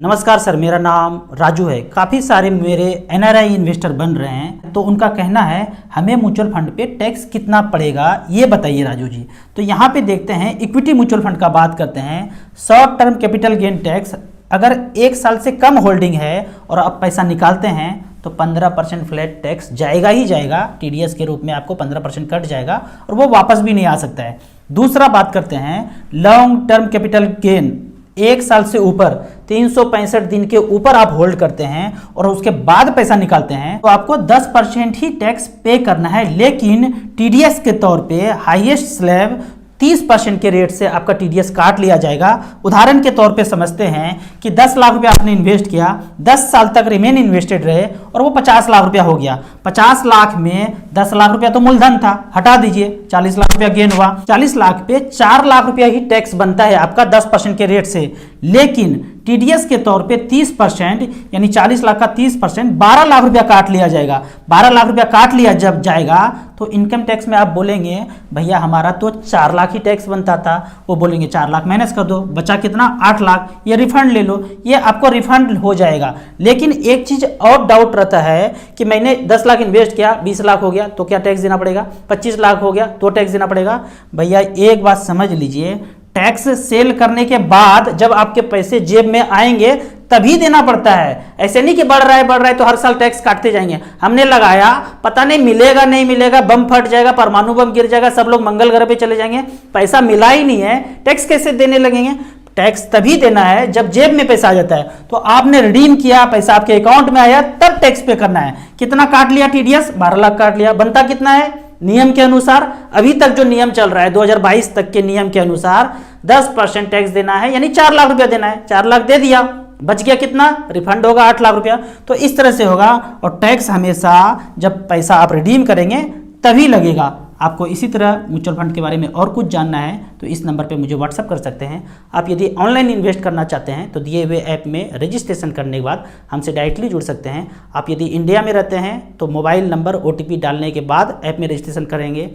नमस्कार सर, मेरा नाम राजू है। काफ़ी सारे मेरे एनआरआई इन्वेस्टर बन रहे हैं, तो उनका कहना है हमें म्यूचुअल फंड पे टैक्स कितना पड़ेगा ये बताइए राजू जी। तो यहाँ पे देखते हैं, इक्विटी म्यूचुअल फंड का बात करते हैं। Short term capital gain tax अगर 1 साल से कम होल्डिंग है और आप पैसा निकालते हैं तो 15% फ्लैट टैक्स जाएगा ही जाएगा। टीडीएस के रूप में आपको 15% कट जाएगा और वो वापस भी नहीं आ सकता है। दूसरा बात करते हैं लॉन्ग टर्म कैपिटल गेन, 1 साल से ऊपर 365 दिन के ऊपर आप होल्ड करते हैं और उसके बाद पैसा निकालते हैं तो आपको 10% ही टैक्स पे करना है। लेकिन टीडीएस के तौर पे हाईएस्ट स्लैब 30% के रेट से आपका टीडीएस काट लिया जाएगा। उदाहरण के तौर पे समझते हैं कि 10 लाख रुपया आपने इन्वेस्ट किया, 10 साल तक रिमेन इन्वेस्टेड रहे और वो 50 लाख रुपया हो गया। 50 लाख में 10 लाख रुपया तो मूलधन था, हटा दीजिए, 40 लाख रुपया गेन हुआ। 40 लाख पे 4 लाख रुपया ही टैक्स बनता है आपका 10% के रेट से। लेकिन टीडीएस के तौर पे 30% यानी 40 लाख का 30% 12 लाख रुपया काट लिया जाएगा। 12 लाख रुपया काट लिया जब जाएगा तो इनकम टैक्स में आप बोलेंगे भैया हमारा तो 4 लाख ही टैक्स बनता था। वो बोलेंगे 4 लाख माइनस कर दो, बचा कितना 8 लाख, ये रिफंड ले लो, ये आपको रिफंड हो जाएगा। लेकिन एक चीज और डाउट रहता है कि मैंने 10 लाख इन्वेस्ट किया, 20 लाख हो गया तो क्या टैक्स देना पड़ेगा, 25 लाख हो गया तो टैक्स देना पड़ेगा। भैया एक बात समझ लीजिए, टैक्स सेल करने के बाद जब आपके पैसे जेब में आएंगे तभी देना पड़ता है। ऐसे नहीं कि बढ़ रहा है तो हर साल टैक्स काटते जाएंगे। हमने लगाया, पता नहीं मिलेगा नहीं मिलेगा, बम फट जाएगा, परमाणु बम गिर जाएगा, सब लोग मंगल ग्रह पे चले जाएंगे, पैसा मिला ही नहीं है, टैक्स कैसे देने लगेंगे। टैक्स तभी देना है जब जेब में पैसा आ जाता है। तो आपने रिडीम किया, पैसा आपके अकाउंट में आया, तब टैक्स पे करना है। कितना काट लिया टीडीएस, 12 लाख काट लिया, बनता कितना है नियम के अनुसार, अभी तक जो नियम चल रहा है 2022 तक के नियम के अनुसार 10% टैक्स देना है, यानी 4 लाख रुपया देना है। 4 लाख दे दिया, बच गया कितना, रिफंड होगा 8 लाख रुपया। तो इस तरह से होगा और टैक्स हमेशा जब पैसा आप रिडीम करेंगे तभी लगेगा। आपको इसी तरह म्यूचुअल फंड के बारे में और कुछ जानना है तो इस नंबर पे मुझे व्हाट्सअप कर सकते हैं। आप यदि ऑनलाइन इन्वेस्ट करना चाहते हैं तो दिए हुए ऐप में रजिस्ट्रेशन करने के बाद हमसे डायरेक्टली जुड़ सकते हैं। आप यदि इंडिया में रहते हैं तो मोबाइल नंबर OTP डालने के बाद ऐप में रजिस्ट्रेशन करेंगे।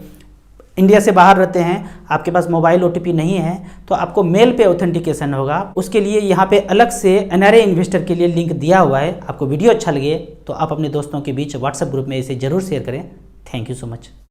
इंडिया से बाहर रहते हैं, आपके पास मोबाइल OTP नहीं है तो आपको मेल पे ऑथेंटिकेशन होगा। उसके लिए यहाँ पे अलग से एनआरआई इन्वेस्टर के लिए लिंक दिया हुआ है। आपको वीडियो अच्छा लगे तो आप अपने दोस्तों के बीच व्हाट्सएप ग्रुप में इसे जरूर शेयर करें। Thank you so much.